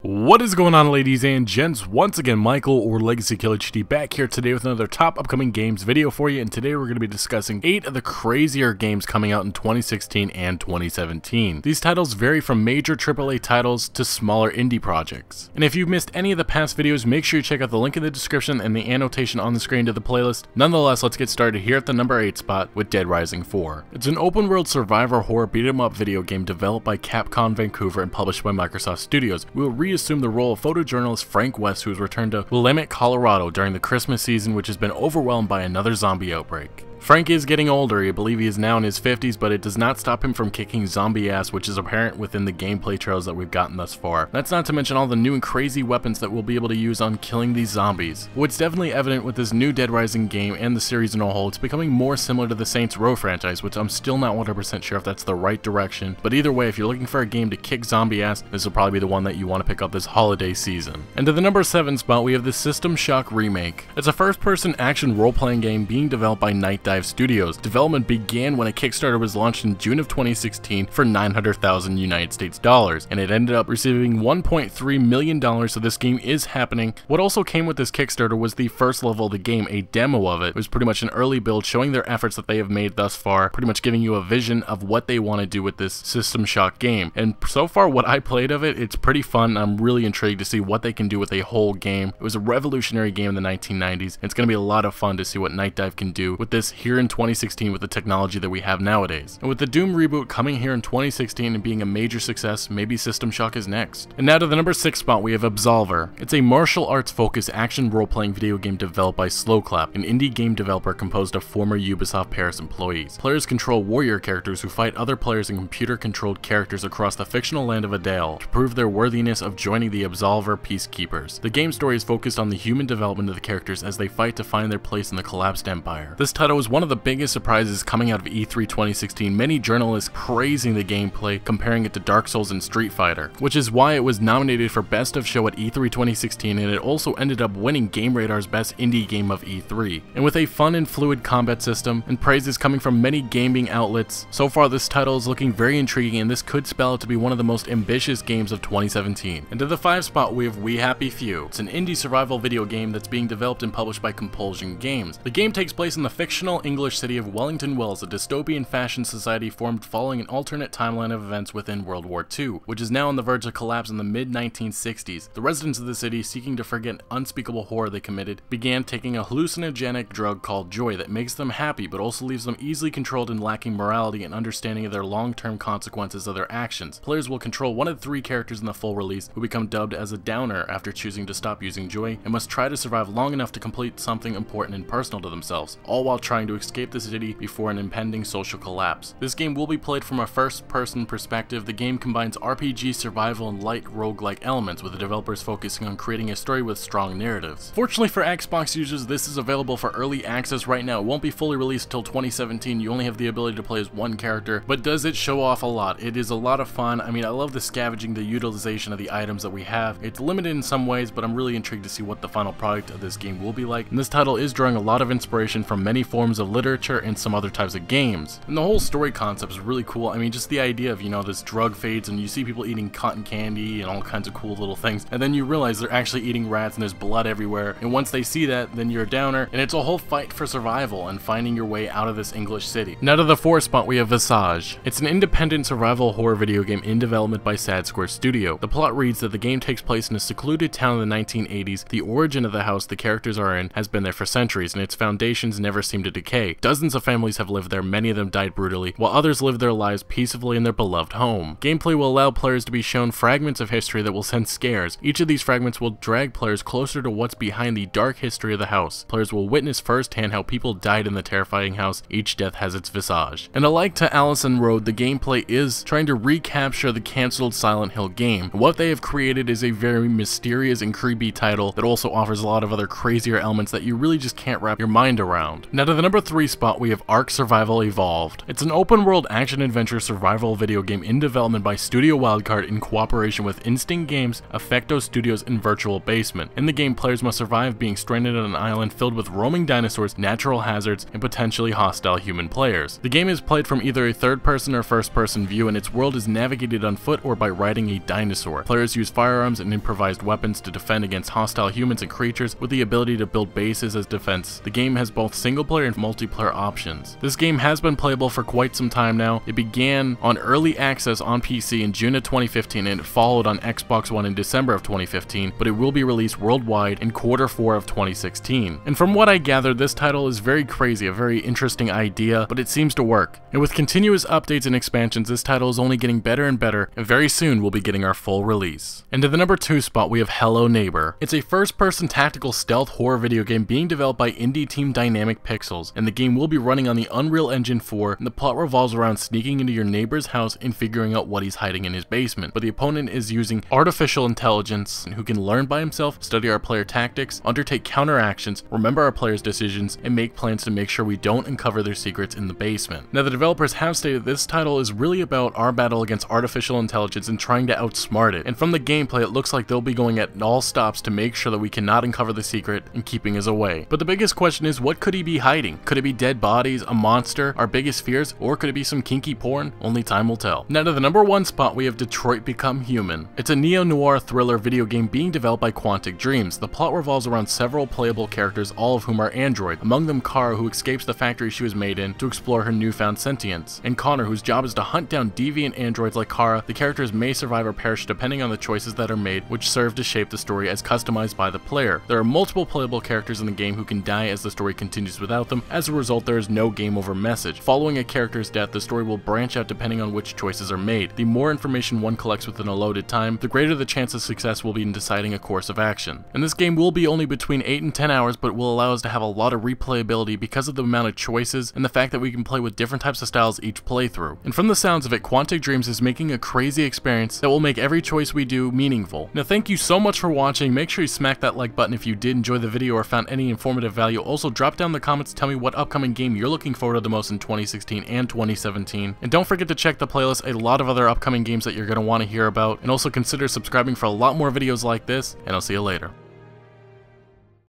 What is going on, ladies and gents? Once again, Michael or Legacy Killer HD back here today with another top upcoming games video for you, and today we're going to be discussing 8 of the crazier games coming out in 2016 and 2017. These titles vary from major AAA titles to smaller indie projects. And if you've missed any of the past videos, make sure you check out the link in the description and the annotation on the screen to the playlist. Nonetheless, let's get started here at the number 8 spot with Dead Rising 4. It's an open world survivor horror beat 'em up video game developed by Capcom Vancouver and published by Microsoft Studios. We will assume the role of photojournalist Frank West, who has returned to Willamette, Colorado during the Christmas season, which has been overwhelmed by another zombie outbreak. Frank is getting older. I believe he is now in his 50s, but it does not stop him from kicking zombie ass, which is apparent within the gameplay trails that we've gotten thus far. That's not to mention all the new and crazy weapons that we'll be able to use on killing these zombies. What's definitely evident with this new Dead Rising game and the series in a whole, it's becoming more similar to the Saints Row franchise, which I'm still not 100% sure if that's the right direction. But either way, if you're looking for a game to kick zombie ass, this will probably be the one that you want to pick up this holiday season. And to the number 7 spot, we have the SISTEM SHOCH Remake. It's a first-person action role-playing game being developed by Night Dive Studios. Development began when a Kickstarter was launched in June of 2016 for $900,000 United States dollars, and it ended up receiving $1.3 million, so this game is happening. What also came with this Kickstarter was the first level of the game, a demo of it. It was pretty much an early build showing their efforts that they have made thus far, pretty much giving you a vision of what they want to do with this SISTEM SHOCH game. And so far what I played of it, it's pretty fun. I'm really intrigued to see what they can do with a whole game. It was a revolutionary game in the 1990s, and it's going to be a lot of fun to see what Night Dive can do with this here in 2016 with the technology that we have nowadays. And with the Doom reboot coming here in 2016 and being a major success, maybe SISTEM SHOCH is next. And now to the number 6 spot, we have Absolver. It's a martial arts focused action role-playing video game developed by Slowclap, an indie game developer composed of former Ubisoft Paris employees. Players control warrior characters who fight other players and computer-controlled characters across the fictional land of Adele to prove their worthiness of joining the Absolver peacekeepers. The game story is focused on the human development of the characters as they fight to find their place in the collapsed empire. This title was one of the biggest surprises coming out of E3 2016, many journalists praising the gameplay, comparing it to Dark Souls and Street Fighter, which is why it was nominated for Best of Show at E3 2016, and it also ended up winning Game Radar's Best Indie Game of E3. And with a fun and fluid combat system, and praises coming from many gaming outlets, so far this title is looking very intriguing, and this could spell out to be one of the most ambitious games of 2017. And to the 5 spot, we have We Happy Few. It's an indie survival video game that's being developed and published by Compulsion Games. The game takes place in the fictional English city of Wellington Wells, a dystopian fashion society formed following an alternate timeline of events within World War II, which is now on the verge of collapse in the mid-1960s. The residents of the city, seeking to forget an unspeakable horror they committed, began taking a hallucinogenic drug called joy that makes them happy but also leaves them easily controlled and lacking morality and understanding of their long-term consequences of their actions. Players will control one of 3 characters in the full release who become dubbed as a downer after choosing to stop using joy and must try to survive long enough to complete something important and personal to themselves, all while trying to escape the city before an impending social collapse. This game will be played from a first-person perspective. The game combines RPG, survival, and light roguelike elements, with the developers focusing on creating a story with strong narratives. Fortunately for Xbox users, this is available for early access right now. It won't be fully released until 2017. You only have the ability to play as one character, but does it show off a lot? It is a lot of fun. I mean, I love the scavenging, the utilization of the items that we have. It's limited in some ways, but I'm really intrigued to see what the final product of this game will be like. And this title is drawing a lot of inspiration from many forms of literature and some other types of games. And the whole story concept is really cool. I mean, just the idea of, you know, this drug fades and you see people eating cotton candy and all kinds of cool little things, and then you realize they're actually eating rats and there's blood everywhere, and once they see that, then you're a downer, and it's a whole fight for survival and finding your way out of this English city. Now to the 4th spot, we have Visage. It's an independent survival horror video game in development by Sad Square Studio. The plot reads that the game takes place in a secluded town in the 1980s. The origin of the house the characters are in has been there for centuries, and its foundations never seem to decay. Dozens of families have lived there, many of them died brutally, while others live their lives peacefully in their beloved home. Gameplay will allow players to be shown fragments of history that will send scares. Each of these fragments will drag players closer to what's behind the dark history of the house. Players will witness firsthand how people died in the terrifying house. Each death has its visage. And alike to Allison Road, the gameplay is trying to recapture the cancelled Silent Hill game. What they have created is a very mysterious and creepy title that also offers a lot of other crazier elements that you really just can't wrap your mind around. Now to the number number 3 spot, we have Ark Survival Evolved. It's an open-world action-adventure survival video game in development by Studio Wildcard in cooperation with Instinct Games, Effecto Studios, and Virtual Basement. In the game, players must survive being stranded on an island filled with roaming dinosaurs, natural hazards, and potentially hostile human players. The game is played from either a third-person or first-person view, and its world is navigated on foot or by riding a dinosaur. Players use firearms and improvised weapons to defend against hostile humans and creatures with the ability to build bases as defense. The game has both single-player and multiplayer options. This game has been playable for quite some time now. It began on early access on PC in June of 2015 and it followed on Xbox One in December of 2015, but it will be released worldwide in Q4 of 2016. And from what I gathered, this title is very crazy, a very interesting idea, but it seems to work. And with continuous updates and expansions, this title is only getting better and better, and very soon we'll be getting our full release. And to the number 2 spot, we have Hello Neighbor. It's a first-person tactical stealth horror video game being developed by indie team Dynamic Pixels, and the game will be running on the Unreal Engine 4, and the plot revolves around sneaking into your neighbor's house and figuring out what he's hiding in his basement. But the opponent is using artificial intelligence who can learn by himself, study our player tactics, undertake counteractions, remember our players' decisions, and make plans to make sure we don't uncover their secrets in the basement. Now, the developers have stated this title is really about our battle against artificial intelligence and trying to outsmart it, and from the gameplay it looks like they'll be going at all stops to make sure that we cannot uncover the secret and keeping us away. But the biggest question is, what could he be hiding? Could it be dead bodies, a monster, our biggest fears, or could it be some kinky porn? Only time will tell. Now to the number 1 spot, we have Detroit Become Human. It's a neo-noir thriller video game being developed by Quantic Dreams. The plot revolves around several playable characters, all of whom are android, among them Kara, who escapes the factory she was made in to explore her newfound sentience, and Connor, whose job is to hunt down deviant androids like Kara. The characters may survive or perish depending on the choices that are made, which serve to shape the story as customized by the player. There are multiple playable characters in the game who can die as the story continues without them. As a result, there is no game over message. Following a character's death, the story will branch out depending on which choices are made. The more information one collects within a loaded time, the greater the chance of success will be in deciding a course of action. And this game will be only between 8 and 10 hours, but will allow us to have a lot of replayability because of the amount of choices and the fact that we can play with different types of styles each playthrough. And from the sounds of it, Quantic Dreams is making a crazy experience that will make every choice we do meaningful. Now thank you so much for watching. Make sure you smack that like button if you did enjoy the video or found any informative value. Also drop down in the comments, tell me what upcoming game you're looking forward to the most in 2016 and 2017. And don't forget to check the playlist, a lot of other upcoming games that you're going to want to hear about. And also consider subscribing for a lot more videos like this, and I'll see you later.